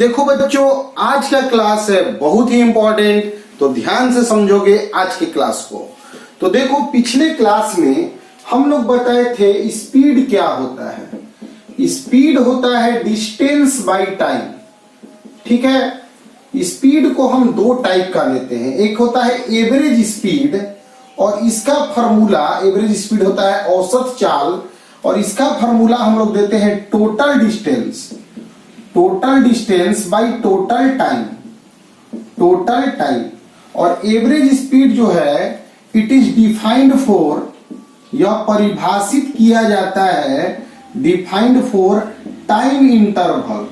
देखो बच्चों, आज का क्लास है बहुत ही इंपॉर्टेंट, तो ध्यान से समझोगे आज की क्लास को। तो देखो, पिछले क्लास में हम लोग बताए थे स्पीड क्या होता है। स्पीड होता है डिस्टेंस बाय टाइम। ठीक है, स्पीड को हम दो टाइप का लेते हैं। एक होता है एवरेज स्पीड, और इसका फॉर्मूला, एवरेज स्पीड होता है औसत चाल, और इसका फॉर्मूला हम लोग देते हैं total distance. Total distance by total time, total time. और एवरेज स्पीड जो है इट इज डिफाइंड फॉर, यह परिभाषित किया जाता है डिफाइंड फॉर टाइम इंटरवल,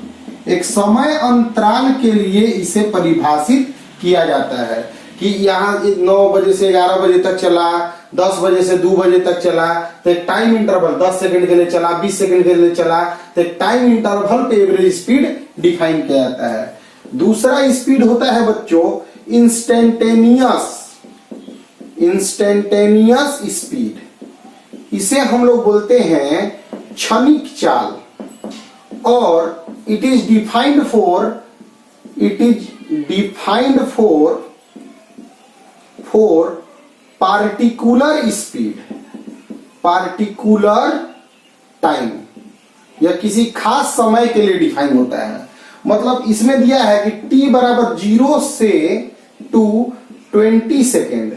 एक समय अंतराल के लिए इसे परिभाषित किया जाता है कि यहाँ 9 बजे से 11 बजे तक चला, 10 बजे से 2 बजे तक चला, तो टाइम इंटरवल 10 सेकंड के लिए चला, 20 सेकंड के लिए चला, तो टाइम इंटरवल पे एवरेज स्पीड डिफाइन किया जाता है। दूसरा स्पीड होता है बच्चों इंस्टेंटेनियस, इंस्टेंटेनियस स्पीड। इसे हम लोग बोलते हैं क्षणिक चाल, और it is defined for, it is defined for particular speed, particular time, या किसी खास समय के लिए डिफाइन होता है। मतलब इसमें दिया है कि t बराबर 0 से 20 सेकेंड,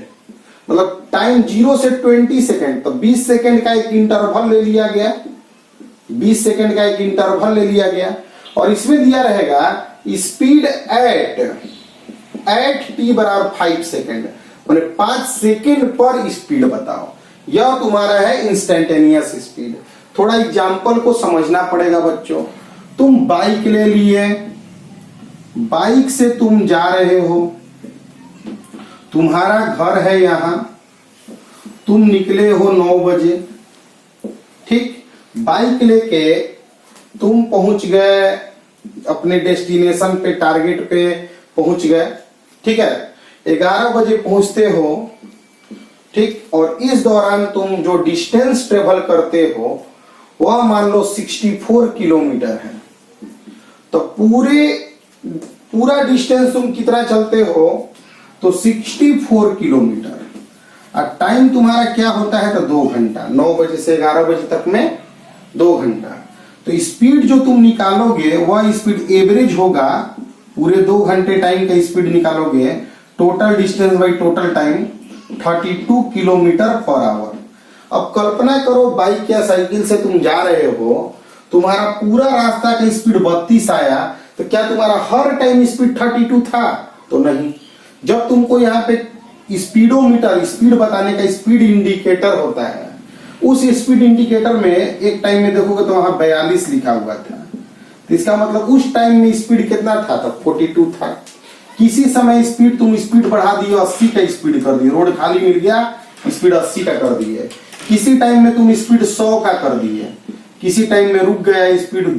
मतलब टाइम 0 से 20 सेकेंड, तो 20 सेकेंड का एक इंटरवल ले लिया गया, 20 सेकेंड का एक इंटरवल ले लिया गया। और इसमें दिया रहेगा स्पीड एट t बराबर 5 सेकेंड, मैंने 5 सेकेंड पर स्पीड बताओ। यह तुम्हारा है इंस्टेंटेनियस स्पीड। थोड़ा एग्जांपल को समझना पड़ेगा बच्चों। तुम बाइक ले लिए, बाइक से तुम जा रहे हो, तुम्हारा घर है यहां, तुम निकले हो 9 बजे। ठीक, बाइक लेके तुम पहुंच गए अपने डेस्टिनेशन पे, टारगेट पे पहुंच गए। ठीक है, 11 बजे पहुंचते हो। ठीक, और इस दौरान तुम जो डिस्टेंस ट्रेवल करते हो वह मान लो 64 किलोमीटर है। तो पूरा डिस्टेंस तुम कितना चलते हो, तो 64 किलोमीटर। और टाइम तुम्हारा क्या होता है, तो 2 घंटा, 9 बजे से 11 बजे तक में 2 घंटा। तो स्पीड जो तुम निकालोगे वह स्पीड एवरेज होगा, पूरे 2 घंटे टाइम का स्पीड निकालोगे, total distance by total time 32 kilometre per hour. अब कल्पना करो बाइक या साइकिल से तुम जा रहे हो, तुम्हारा पूरा रास्ता का स्पीड 32 आया, तो क्या तुम्हारा हर टाइम स्पीड 32 था? तो नहीं। जब तुमको यहाँ पे स्पीडोमीटर, स्पीड बताने का स्पीड इंडिकेटर होता है, उस स्पीड इंडिकेटर में एक टाइम में देखोगे तो वहां 42 लिखा हुआ था। तो इसका मतलब उस टाइम में स्पीड कितना था? तो 42 था। किसी समय स्पीड तुम स्पीड बढ़ा दिए, 80 का स्पीड कर दिए, रोड खाली मिल गया, स्पीड 80 का कर दिए। किसी टाइम में तुम स्पीड 100 का कर दिए, किसी टाइम में रुक गया, स्पीड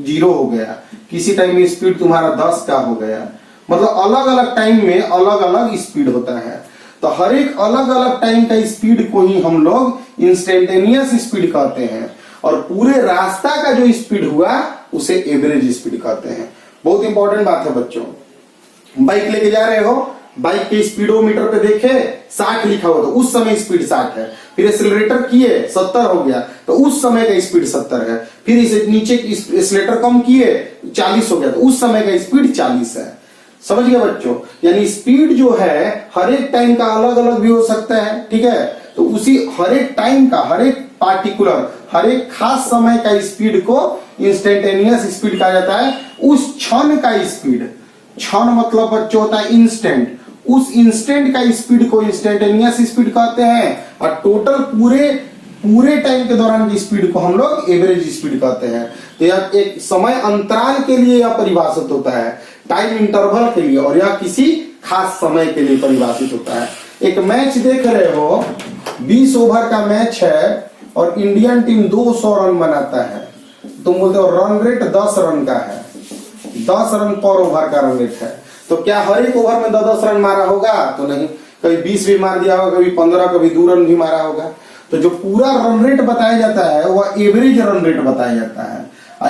0 हो गया, किसी टाइम में स्पीड तुम्हारा 10 का हो गया। मतलब अलग अलग टाइम में अलग अलग स्पीड होता है। तो हर एक अलग अलग टाइम का स्पीड को ही हम लोग इंस्टेंटेनियस स्पीड कहते हैं, और पूरे रास्ता का जो स्पीड हुआ उसे एवरेज स्पीड कहते हैं। बहुत इंपॉर्टेंट बात है बच्चों। बाइक लेके जा रहे हो, बाइक के स्पीडोमीटर पे देखे 60 लिखा हुआ, तो उस समय स्पीड 60 है। फिर एक्सीलरेटर किए 70 हो गया, तो उस समय का स्पीड 70 है। फिर इसे नीचे एक्सीलरेटर कम किए 40 हो गया, तो उस समय का स्पीड 40 है। समझ गए बच्चों? यानी स्पीड जो है हर एक टाइम का अलग अलग भी हो सकता है। ठीक है, तो उसी हर एक टाइम का, हर एक पार्टिकुलर, हर एक खास समय का स्पीड को इंस्टेंटेनियस स्पीड कहा जाता है। उस क्षण का स्पीड, क्षण मतलब बच्चों होता है इंस्टेंट, उस इंस्टेंट का स्पीड को इंस्टेंटेनियस स्पीड कहते हैं। और टोटल पूरे टाइम के दौरान की स्पीड को हम लोग एवरेज स्पीड कहते हैं। तो यह एक समय अंतराल के लिए यह परिभाषित होता है, टाइम इंटरवल के लिए, और यह किसी खास समय के लिए परिभाषित होता है। एक मैच देख रहे हो, 20 ओवर का मैच है और इंडियन टीम 200 रन बनाता है, तुम बोलते हो रन रेट 10 रन का है, 10 रन पर ओवर का रन रेट है। तो क्या हर एक ओवर में 10 रन मारा होगा? तो नहीं, कभी 20 भी मार दिया होगा, कभी 15, कभी 2 रन भी मारा होगा। तो जो पूरा रन रेट बताया जाता है वह एवरेज रन रेट बताया जाता है।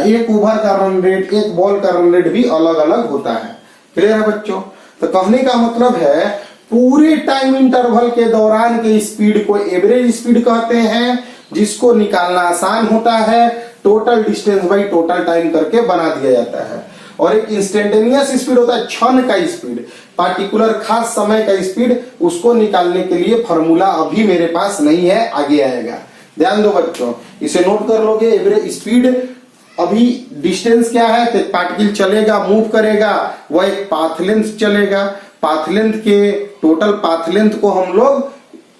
एक ओवर का रन रेट, एक बॉल का रन रेट भी अलग अलग होता है। क्लियर है बच्चों? तो कहने का मतलब है पूरे टाइम इंटरवल के दौरान के स्पीड को एवरेज स्पीड कहते हैं, जिसको निकालना आसान होता है, total distance by total time करके बना दिया जाता है। और एक इंस्टेंटेनियस स्पीड होता है, क्षण का स्पीड, पार्टिकुलर खास समय का स्पीड, उसको निकालने के लिए फॉर्मूला अभी मेरे पास नहीं है, आगे आएगा। ध्यान दो बच्चों, इसे नोट कर लोगे। एवरेज स्पीड, अभी डिस्टेंस क्या है, तो पार्टिकल चलेगा, मूव करेगा, वह एक पाथ लेंथ चलेगा। पाथ लेंथ के टोटल पाथ लेंथ को हम लोग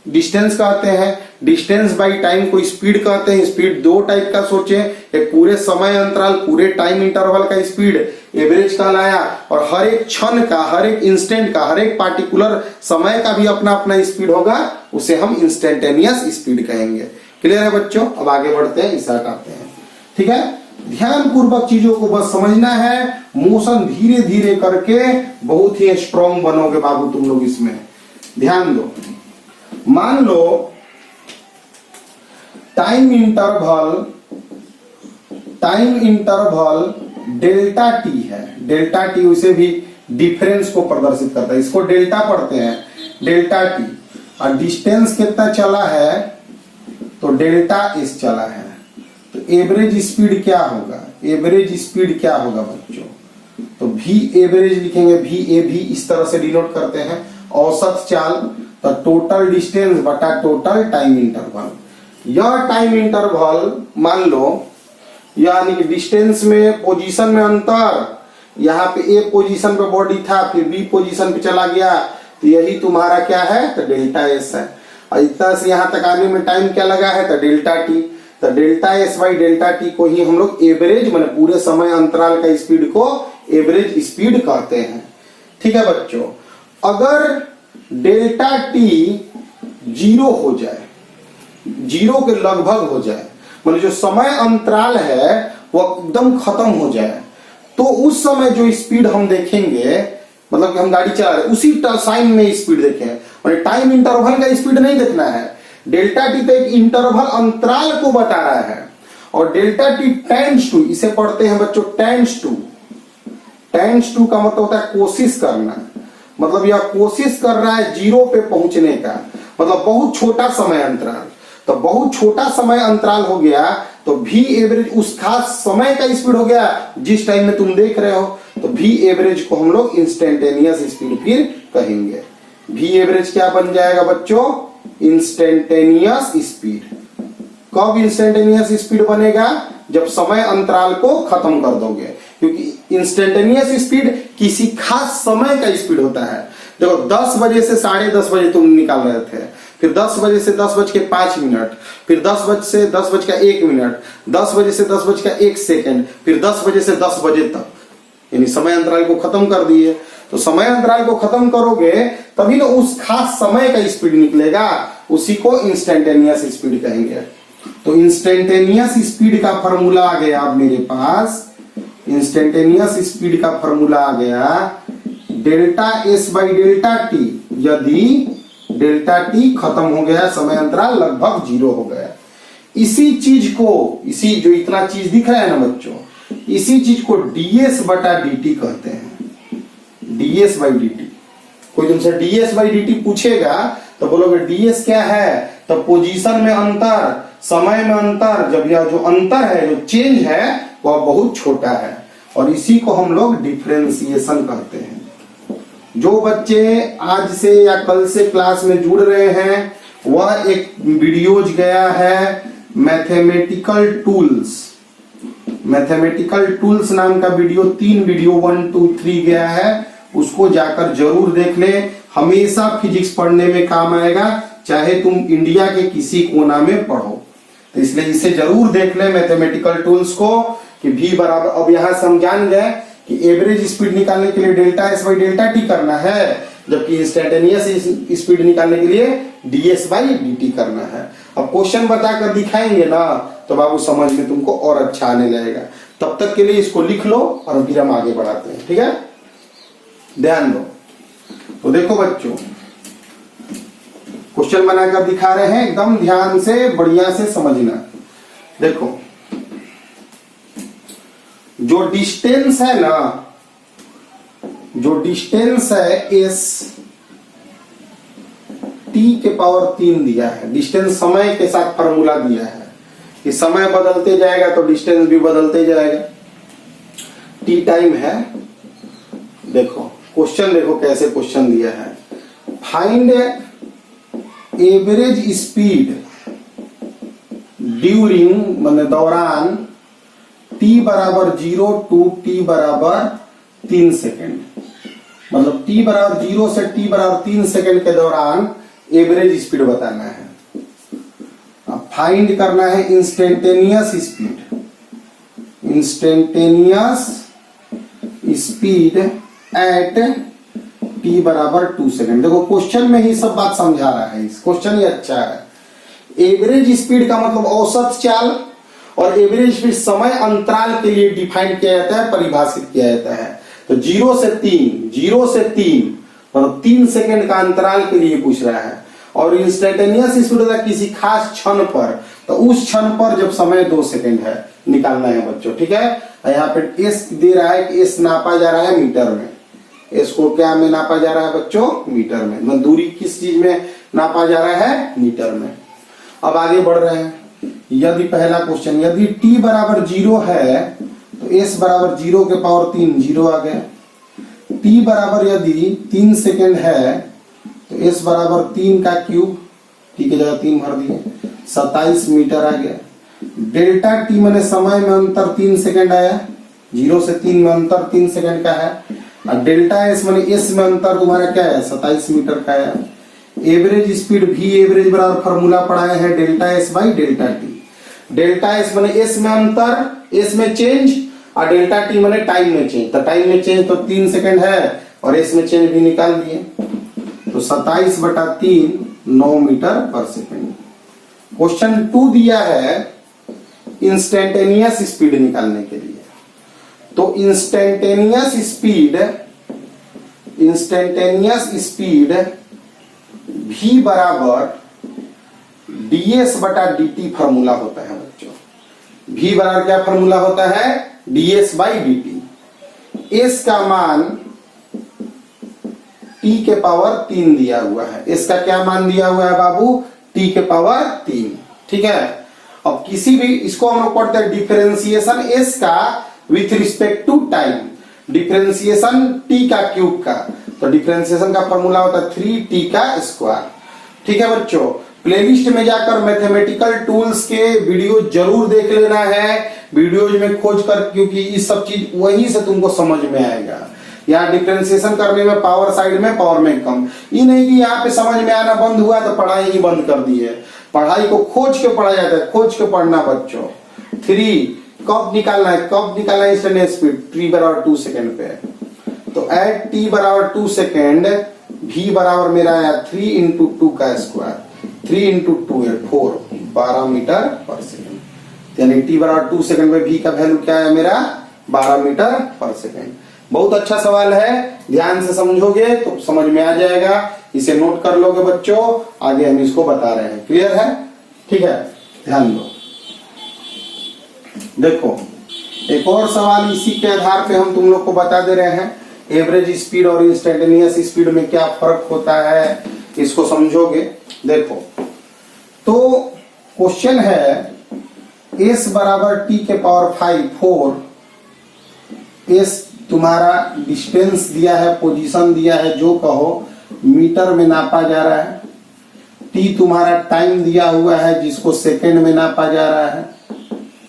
डिस्टेंस कहते हैं। डिस्टेंस बाई टाइम को स्पीड कहते हैं। स्पीड दो टाइप का सोचे, एक पूरे समय अंतराल, पूरे टाइम इंटरवल का स्पीड एवरेज कहलाया, और हर एक क्षण का, हर एक इंस्टेंट का, हर एक पार्टिकुलर समय का भी अपना अपना स्पीड होगा, उसे हम इंस्टेंटेनियस स्पीड कहेंगे। क्लियर है बच्चों? अब आगे बढ़ते हैं, इसे हटाते हैं। ठीक है, ध्यान पूर्वक चीजों को बस समझना है। मोशन धीरे धीरे करके बहुत ही स्ट्रॉन्ग बनोगे बाबू तुम लोग इसमें। ध्यान दो, मान लो टाइम इंटरवल डेल्टा टी है। डेल्टा टी उसे भी डिफरेंस को प्रदर्शित करता है, इसको डेल्टा पढ़ते हैं, डेल्टा टी। और डिस्टेंस कितना चला है, तो डेल्टा एस चला है। तो एवरेज स्पीड क्या होगा? एवरेज स्पीड क्या होगा बच्चों? तो भी एवरेज लिखेंगे, भी ए भी इस तरह से डिनोट करते हैं, औसत चाल, तो टोटल डिस्टेंस बटा टोटल टाइम इंटरवल। यह टाइम इंटरवल मान लो, यानी कि डिस्टेंस में, पोजीशन में अंतर, यहाँ पे ए पोजीशन पे बॉडी था, फिर बी पोजीशन पे चला गया, तो यही तुम्हारा क्या है, तो डेल्टा एस है। और इतना से यहाँ तक आने में टाइम क्या लगा है, तो डेल्टा टी। तो delta S by delta T को ही हम लोग एवरेज, माने पूरे समय अंतराल का स्पीड को एवरेज स्पीड कहते हैं। ठीक है बच्चों, अगर डेल्टा टी जीरो हो जाए, जीरो के लगभग हो जाए, मतलब जो समय अंतराल है वो एकदम खत्म हो जाए, तो उस समय जो स्पीड हम देखेंगे, मतलब कि हम गाड़ी चला रहे उसी टाइम में स्पीड देखें, मतलब टाइम इंटरवल का स्पीड नहीं देखना है। डेल्टा टी तो एक इंटरवल अंतराल को बता रहा है, और डेल्टा टी टेंड्स टू, इसे पढ़ते हैं बच्चों टेंड्स टू। टेंड्स टू का मतलब होता है कोशिश करना, मतलब यह कोशिश कर रहा है जीरो पे पहुंचने का, मतलब बहुत छोटा समय अंतराल। तो बहुत छोटा समय अंतराल हो गया, तो भी एवरेज उस खास समय का स्पीड हो गया जिस टाइम में तुम देख रहे हो, तो भी एवरेज को हम लोग इंस्टेंटेनियस स्पीड फिर कहेंगे। भी एवरेज क्या बन जाएगा बच्चों, इंस्टेंटेनियस स्पीड। कब इंस्टेंटेनियस स्पीड बनेगा, जब समय अंतराल को खत्म कर दोगे, क्योंकि इंस्टेंटेनियस स्पीड किसी खास समय का स्पीड होता है। देखो 10 बजे से 10:30 बजे तुम निकाल रहे थे, फिर 10 बजे से 10:05, फिर 10 बजे से 10:01, 10 बजे से 10:01 सेकेंड, फिर 10 बजे से 10 बजे तक, यानी समय अंतराल को खत्म कर दिए। तो समय अंतराल को खत्म करोगे तभी ना उस खास समय का स्पीड निकलेगा, उसी को इंस्टेंटेनियस स्पीड कहेंगे। तो इंस्टेंटेनियस स्पीड का फॉर्मूला आ गया अब मेरे पास, इंस्टेंटेनियस स्पीड का फॉर्मूला आ गया delta S by delta T. यदि डेल्टा टी खत्म हो गया, समय अंतराल लगभग जीरो हो गया, इसी चीज को, इसी जो इतना चीज दिख रहा है ना बच्चों, इसी चीज को डीएस बटा dt कहते हैं। डीएस बाई dt, कोई तुमसे डीएस बाई dt पूछेगा तो बोलोगे डीएस क्या है, तो पोजीशन में अंतर, समय में अंतर, जब यह जो अंतर है, जो चेंज है, वह बहुत छोटा है, और इसी को हम लोग डिफरेंशिएशन कहते हैं। जो बच्चे आज से या कल से क्लास में जुड़ रहे हैं, वह एक वीडियोज गया है मैथमेटिकल टूल्स, मैथमेटिकल टूल्स नाम का वीडियो, 3 वीडियो 1, 2, 3 गया है, उसको जाकर जरूर देख ले। हमेशा फिजिक्स पढ़ने में काम आएगा, चाहे तुम इंडिया के किसी कोना में पढ़ो। तो इसलिए इसे जरूर देख ले मैथमेटिकल टूल्स को, कि v बराबर, अब यहां से हम जान गए कि एवरेज स्पीड निकालने के लिए delta S by delta T करना है, जबकि इंस्टेंटेनियस स्पीड निकालने के लिए ds बाई dt करना है। अब क्वेश्चन बताकर दिखाएंगे ना, तो बाबू समझ में तुमको और अच्छा आने लगेगा। तब तक के लिए इसको लिख लो और फिर हम आगे बढ़ाते हैं। ठीक है, ध्यान दो। तो देखो बच्चों, क्वेश्चन बनाकर दिखा रहे हैं, एकदम ध्यान से बढ़िया से समझना। देखो जो डिस्टेंस है ना, जो डिस्टेंस है एस टी के पावर 3 दिया है। डिस्टेंस समय के साथ फॉर्मूला दिया है कि समय बदलते जाएगा तो डिस्टेंस भी बदलते जाएगा। टी टाइम है। देखो क्वेश्चन, देखो कैसे क्वेश्चन दिया है। फाइंड एवरेज स्पीड ड्यूरिंग माने दौरान t बराबर 0 टू t बराबर 3 सेकेंड, मतलब t बराबर 0 से t बराबर 3 सेकेंड के दौरान एवरेज स्पीड बताना है। अब फाइंड करना है instantaneous speed, instantaneous speed at t बराबर 2 सेकेंड। देखो क्वेश्चन में ही सब बात समझा रहा है, इस क्वेश्चन ही अच्छा है। एवरेज स्पीड का मतलब औसत चाल, और एवरेज स्पीड समय अंतराल के लिए डिफाइन किया जाता है, परिभाषित किया जाता है। तो 0 से 3 मतलब 3 सेकेंड का अंतराल के लिए पूछ रहा है। और इंस्टेंटेनियस स्पीड किसी खास क्षण पर, तो उस क्षण पर जब समय 2 सेकेंड है निकालना है बच्चों, ठीक है। यहाँ पे एस दे रहा है कि एस नापा जा रहा है मीटर में। एस को क्या में नापा जा रहा है बच्चों? मीटर में। मतलब दूरी किस चीज में नापा जा रहा है? मीटर में। अब आगे बढ़ रहे हैं। यदि पहला क्वेश्चन, यदि t बराबर 0 है तो s बराबर 0 के पावर 3, 0 आ गया। t बराबर यदि 3 सेकेंड है तो s बराबर 3 का क्यूब, t की जगह 3 भर दिए, 27 मीटर आ गया। डेल्टा t माने समय में अंतर 3 सेकेंड आया, 0 से 3 में अंतर 3 सेकेंड का है। और डेल्टा s माने s में अंतर तुम्हारा क्या है? 27 मीटर का है। एवरेज स्पीड v एवरेज बराबर फॉर्मूला पढ़ाए हैं delta s by delta t। Delta s माने s में अंतर, s में चेंज, और डेल्टा t माने टाइम में चेंज। तो टाइम में चेंज तो 3 सेकेंड है, और s में चेंज भी निकाल दिए। तो 27/3 9 मीटर पर सेकेंड। क्वेश्चन 2 दिया है इंस्टेंटेनियस स्पीड निकालने के लिए। तो इंस्टेंटेनियस स्पीड v बराबर ds बटा dt फॉर्मूला होता है बच्चों। v बराबर क्या फॉर्मूला होता है? ds by dt। s का मान t के पावर 3 दिया हुआ है। s का क्या मान दिया हुआ है बाबू? t के पावर 3, ठीक है। अब किसी भी, इसको हम लोग पढ़ते हैं डिफरेंशिएशन s का with respect to time, differentiation t का क्यूब का। तो डिफरेंशिएशन का फॉर्मूला होता है 3t का स्क्वायर, ठीक है बच्चों। प्लेलिस्ट में जाकर मैथमेटिकल टूल्स के वीडियो जरूर देख लेना है, वीडियोज में खोज कर, क्योंकि इस सब चीज वहीं से तुमको समझ में आएगा। यहाँ डिफरेंशिएशन करने में पावर साइड में, पावर में कम, ये नहीं कि यहाँ पे समझ में आना बंद हुआ तो पढ़ाई ही बंद कर दी है। पढ़ाई को खोज के पढ़ा जाता है, खोज के पढ़ना बच्चों। 3 कब निकालना है? कब निकालना है इंस्टेंटेनियस स्पीड? t बराबर 2 सेकेंड पे। तो एट t बराबर 2 सेकेंड v बराबर मेरा आया 3 इंटू 2 का स्क्वायर, 3 इंटू 2 है 4, 12 मीटर पर सेकेंड। यानी t बराबर 2 सेकेंड में v का वैल्यू क्या है मेरा? 12 मीटर पर सेकेंड। बहुत अच्छा सवाल है, ध्यान से समझोगे तो समझ में आ जाएगा। इसे नोट कर लोगे बच्चों, आगे हम इसको बता रहे हैं। क्लियर है? ठीक है, ध्यान दो। देखो एक और सवाल इसी के आधार पे हम तुम लोग को बता दे रहे हैं। एवरेज स्पीड और इंस्टेंटेनियस स्पीड में क्या फर्क होता है, इसको समझोगे। देखो तो क्वेश्चन है s बराबर t के पावर 5 4, s तुम्हारा डिस्टेंस दिया है, पोजीशन दिया है, जो कहो मीटर में नापा जा रहा है। t तुम्हारा टाइम दिया हुआ है जिसको सेकेंड में नापा जा रहा है,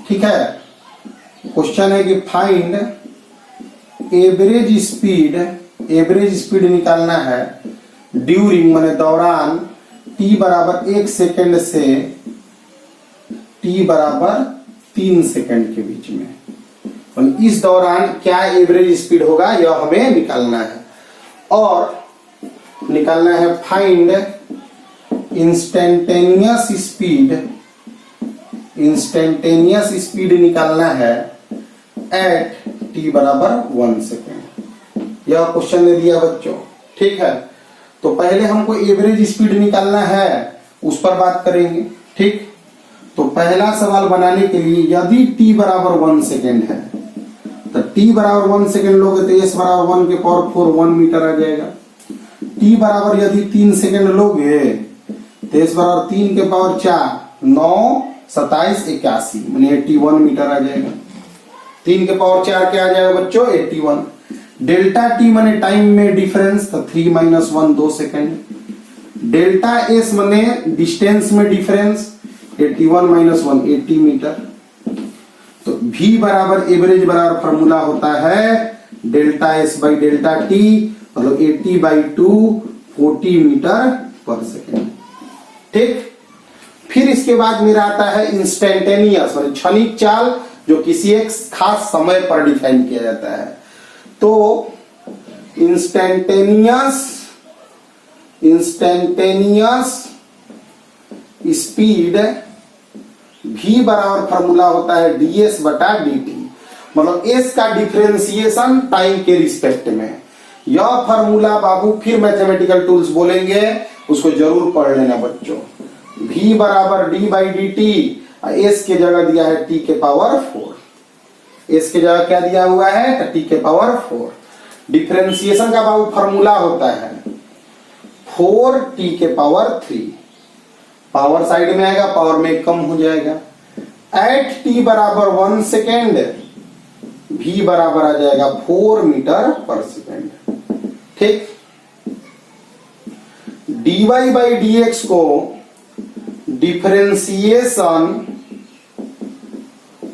ठीक है। क्वेश्चन है कि फाइंड एवरेज स्पीड निकालना है ड्यूरिंग माने दौरान t बराबर 1 सेकेंड से t बराबर 3 सेकेंड के बीच में। और इस दौरान क्या एवरेज स्पीड होगा यह हमें निकालना है। और निकालना है फाइंड इंस्टेंटेनियस स्पीड निकालना है एट t बराबर 1 सेकेंड। यह क्वेश्चन ने दिया बच्चों, ठीक है। तो पहले हमको एवरेज स्पीड निकालना है, उस पर बात करेंगे, ठीक। तो पहला सवाल बनाने के लिए यदि t बराबर 1 सेकेंड है तो t बराबर 1 सेकेंड लोगे तो s बराबर 1 के पावर 4 1 मीटर आ जाएगा। t बराबर यदि 3 सेकेंड लोगे तो s बराबर 3 के पावर 4 9 27 81 माने 81 मीटर आ जाएगा। 3 के पावर 4 क्या आ जाएगा बच्चों 81। डेल्टा टी माने टाइम में डिफरेंस तो 3 - 1 2 सेकेंड। डेल्टा एस माने डिस्टेंस में डिफरेंस 81 - 1 80 मीटर। तो v बराबर एवरेज बराबर फॉर्मूला होता है delta S by delta T मतलब 80/2 40 मीटर पर सेकेंड। ठीक, फिर इसके बाद मेरा आता है इंस्टेंटेनियस मतलब क्षणिक चाल जो किसी एक खास समय पर डिफाइन किया जाता है। तो इंस्टेंटेनियस स्पीड v बराबर फॉर्मूला होता है ds बटा dt मतलब s का डिफरेंशिएशन टाइम के रिस्पेक्ट में। यह फॉर्मूला बाबू फिर मैथमेटिकल टूल्स बोलेंगे उसको जरूर पढ़ लेना बच्चों। v बराबर d by D T, s के जगह दिया है t के पावर 4। s के जगह क्या दिया हुआ है तो t के पावर 4। डिफरेंशिएशन का बाबू फॉर्मूला होता है 4t के पावर 3। पावर साइड में आएगा पावर में कम हो जाएगा। एट t बराबर 1 सेकेंड v बराबर आ जाएगा 4 मीटर पर सेकेंड। ठीक, dy बाई dx को differentiation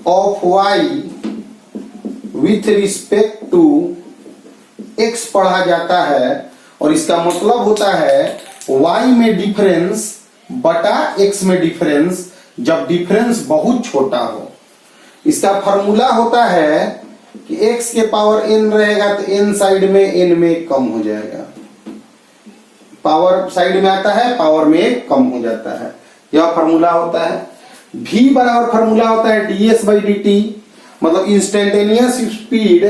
of y with respect to x पढ़ा जाता है और इसका मतलब होता है y में डिफरेंस बटा x में डिफरेंस जब डिफरेंस बहुत छोटा हो। इसका फॉर्मूला होता है कि x के पावर n रहेगा तो n साइड में n में कम हो जाएगा। पावर साइड में आता है पावर में कम हो जाता है। यह फॉर्मूला होता है। v बराबर फॉर्मूला होता है ds बाई डी टी मतलब इंस्टेंटेनियस स्पीड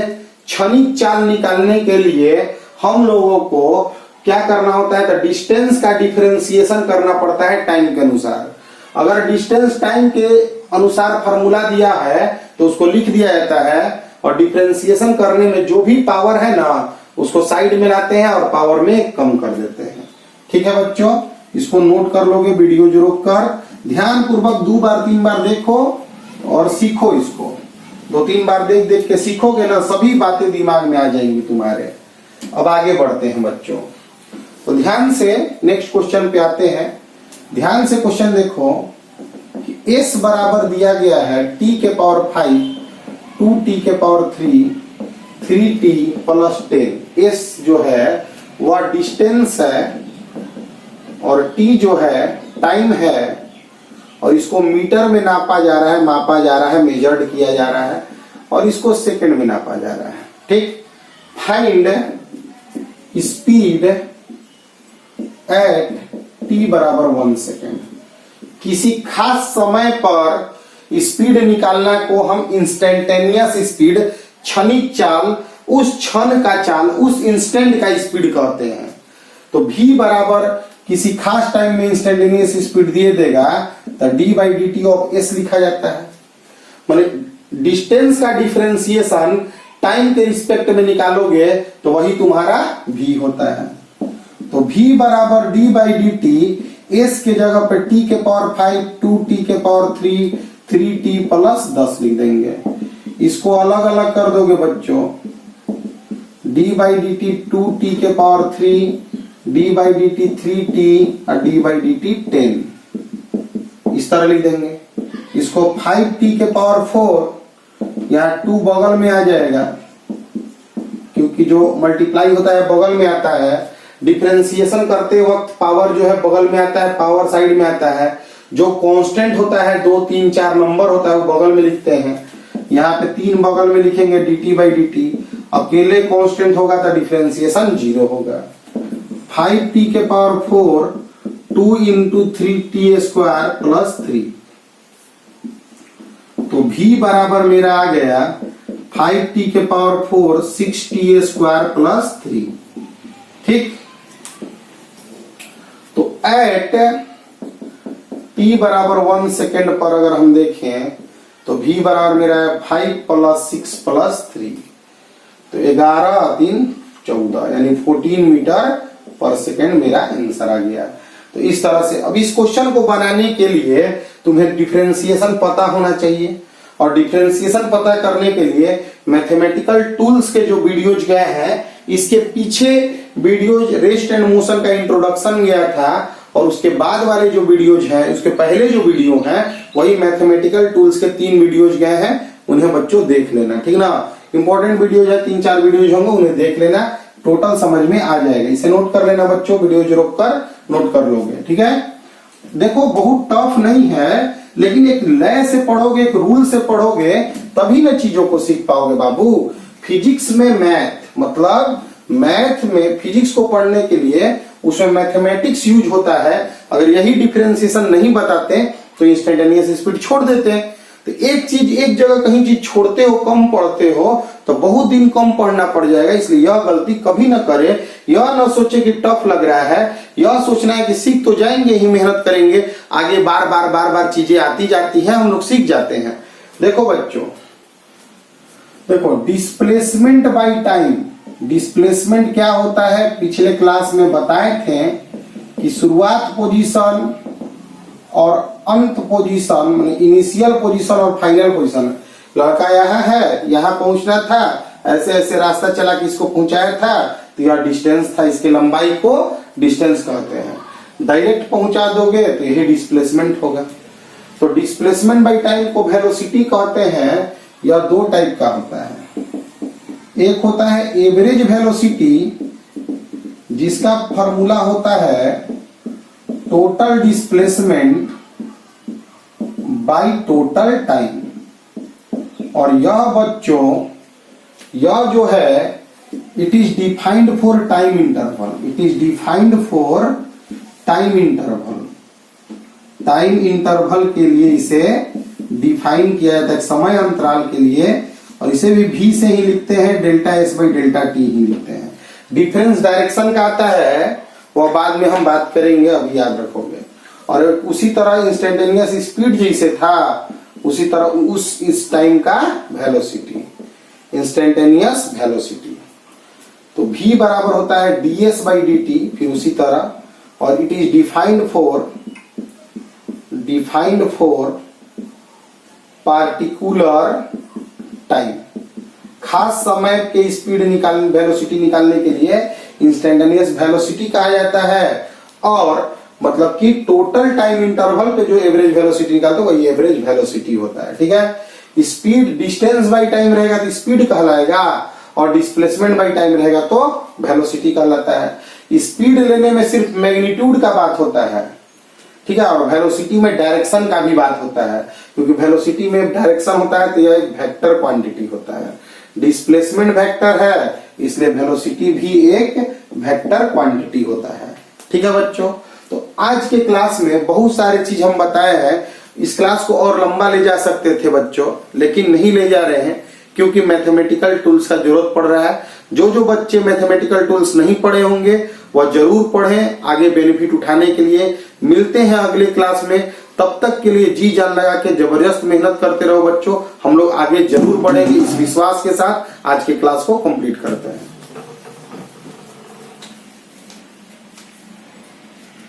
क्षणिक चाल निकालने के लिए हम लोगों को क्या करना होता है तो डिस्टेंस का डिफरेंशिएशन करना पड़ता है टाइम के अनुसार। अगर डिस्टेंस टाइम के अनुसार फॉर्मूला दिया है तो उसको लिख दिया जाता है और डिफरेंशिएशन करने में जो भी पावर है ना उसको साइड में लाते हैं और पावर में कम कर देते हैं। ठीक है बच्चों, इसको नोट कर लोगे वीडियो जो रोक कर ध्यान पूर्वक 2 बार 3 बार देखो और सीखो। इसको 2-3 बार देख देख के सीखोगे ना सभी बातें दिमाग में आ जाएंगी तुम्हारे। अब आगे बढ़ते हैं बच्चों, तो ध्यान से नेक्स्ट क्वेश्चन पे आते हैं। ध्यान से क्वेश्चन देखो कि s बराबर दिया गया है t के पावर 5 2t के पावर 3 3t प्लस 10। s जो है वह डिस्टेंस है और t जो है टाइम है और इसको मीटर में नापा जा रहा है, मापा जा रहा है, मेजर्ड किया जा रहा है और इसको सेकंड में नापा जा रहा है। ठीक, फाइंड स्पीड एट t बराबर 1 सेकेंड। किसी खास समय पर स्पीड निकालना को हम इंस्टेंटेनियस स्पीड क्षणिक चाल उस क्षण का चाल उस इंस्टेंट का स्पीड कहते हैं। तो v बराबर किसी खास टाइम में इंस्टेंटेनियस स्पीड दिए देगा तो d by D T of s लिखा जाता है। माने डिस्टेंस का डिफरेंशिएशन टाइम के रिस्पेक्ट में निकालोगे तो वही तुम्हारा v होता है। तो v बराबर d by D T s के जगह पे t के पावर 5 2t के पावर 3 3t प्लस 10 लिख देंगे। इसको अलग अलग कर दोगे बच्चों d by D T 2t के power 3 d by D T 3t और d बाई डी टी 10 इस तरह लिख देंगे। इसको 5t के पावर 4 यहाँ 2 बगल में आ जाएगा क्योंकि जो मल्टीप्लाई होता है बगल में आता है। डिफरेंशिएशन करते वक्त पावर जो है बगल में आता है, पावर साइड में आता है। जो कांस्टेंट होता है 2 3 4 नंबर होता है वो बगल में लिखते हैं। यहाँ पे 3 बगल में लिखेंगे dt बाई डी टी। अकेले कांस्टेंट होगा तो डिफरेंशिएशन 0 होगा। 5t के power 4 2 into 3t square plus 3। तो v बराबर मेरा आ गया 5t के पावर 4 6t स्क्वायर प्लस 3। ठीक, तो एट t बराबर 1 सेकेंड पर अगर हम देखें तो v बराबर मेरा है 5 + 6 + 3, तो 11 3 14 यानी 14 मीटर पर सेकेंड मेरा आंसर आ गया। तो इस तरह से अब इस क्वेश्चन को बनाने के लिए तुम्हें डिफरेंशिएशन पता होना चाहिए, और डिफरेंशिएशन पता करने के लिए मैथमेटिकल टूल्स के जो वीडियोज गए हैं, इसके पीछे वीडियोज रेस्ट एंड मोशन का इंट्रोडक्शन गया था, और उसके बाद वाले जो वीडियोज हैं, उसके पहले जो वीडियो हैं वही मैथमेटिकल टूल्स के 3 वीडियोज गए हैं, उन्हें बच्चों देख लेना, ठीक ना। इंपॉर्टेंट वीडियोज है, 3-4 वीडियोज होंगे, उन्हें देख लेना, टोटल समझ में आ जाएगा। इसे नोट कर लेना बच्चों, वीडियो रोक कर नोट कर लोगे, ठीक है। देखो बहुत टफ नहीं है, लेकिन एक लय से पढ़ोगे, एक रूल से पढ़ोगे, तभी ना चीजों को सीख पाओगे बाबू। फिजिक्स में मैथ, मतलब मैथ में फिजिक्स को पढ़ने के लिए उसमें मैथमेटिक्स यूज होता है। अगर यही डिफरेंशिएशन नहीं बताते तो इंस्टेंटेनियस स्पीड छोड़ देते हैं। तो एक चीज, एक जगह कहीं चीज छोड़ते हो, कम पढ़ते हो, तो बहुत दिन कम पढ़ना पड़ जाएगा। इसलिए यह गलती कभी ना करे। यह ना सोचे कि टफ लग रहा है, यह सोचना है कि सीख तो जाएंगे ही, मेहनत करेंगे, आगे बार बार चीजें आती जाती हैं, हम लोग सीख जाते हैं। देखो बच्चों, देखो डिस्प्लेसमेंट बाय टाइम, डिस्प्लेसमेंट क्या होता है पिछले क्लास में बताए थे कि शुरुआत पोजीशन और अंत पोजीशन, माने इनिशियल पोजीशन और फाइनल पोजीशन। लड़का यहाँ है, यहाँ पहुंचना था, ऐसे ऐसे रास्ता चला कि इसको पहुंचाया था, तो यह डिस्टेंस था, इसके लंबाई को डिस्टेंस कहते हैं। डायरेक्ट पहुंचा दोगे तो यही डिस्प्लेसमेंट होगा। तो डिस्प्लेसमेंट बाय टाइम को वेलोसिटी कहते हैं। यह 2 टाइप का होता है। एक होता है एवरेज वेलोसिटी, जिसका फॉर्मूला होता है total displacement by total time. और यह बच्चों, यह जो है it is defined for time interval, it is defined for time interval. Time interval के लिए इसे डिफाइन किया जाता है, समय अंतराल के लिए, और इसे भी v से ही लिखते हैं, delta s by delta t ही लिखते हैं। डिफरेंस डायरेक्शन का आता है, वह बाद में हम बात करेंगे, अभी याद रखोगे। और उसी तरह इंस्टेंटेनियस स्पीड जैसे था, उसी तरह उस इस टाइम का वेलोसिटी, इंस्टेंटेनियस वेलोसिटी। तो v बराबर होता है ds बाई dt, फिर उसी तरह, और it is defined for particular time. खास समय के स्पीड वेलोसिटी निकालने के लिए इंस्टेंटेनियस वेलोसिटी कहा जाता है। और मतलब कि टोटल टाइम इंटरवल पे जो एवरेज वेलोसिटी निकालते वही एवरेज वेलोसिटी होता है, ठीक है। स्पीड डिस्टेंस बाय टाइम रहेगा तो स्पीड कहलाएगा, और डिस्प्लेसमेंट बाय टाइम रहेगा तो वेलोसिटी कहलाता है। स्पीड लेने में सिर्फ मैग्नीट्यूड का बात होता है, ठीक है, और वेलोसिटी में डायरेक्शन का भी बात होता है, क्योंकि वेलोसिटी में डायरेक्शन होता है तो यह एक वेक्टर क्वांटिटी होता है। डिस्प्लेसमेंट वेक्टर है, इसलिए वेलोसिटी भी एक वेक्टर क्वांटिटी होता है, ठीक है बच्चों। तो आज के क्लास में बहुत सारे चीज हम बताए हैं। इस क्लास को और लंबा ले जा सकते थे बच्चों, लेकिन नहीं ले जा रहे हैं, क्योंकि मैथमेटिकल टूल्स का जरूरत पड़ रहा है। जो बच्चे मैथमेटिकल टूल्स नहीं पढ़े होंगे वह जरूर पढ़ें, आगे बेनिफिट उठाने के लिए। मिलते हैं अगले क्लास में, तब तक के लिए जी जान लगा के जबरदस्त मेहनत करते रहो बच्चों। हम लोग आगे जरूर बढ़ेंगे, इस विश्वास के साथ आज के क्लास को कंप्लीट करते हैं।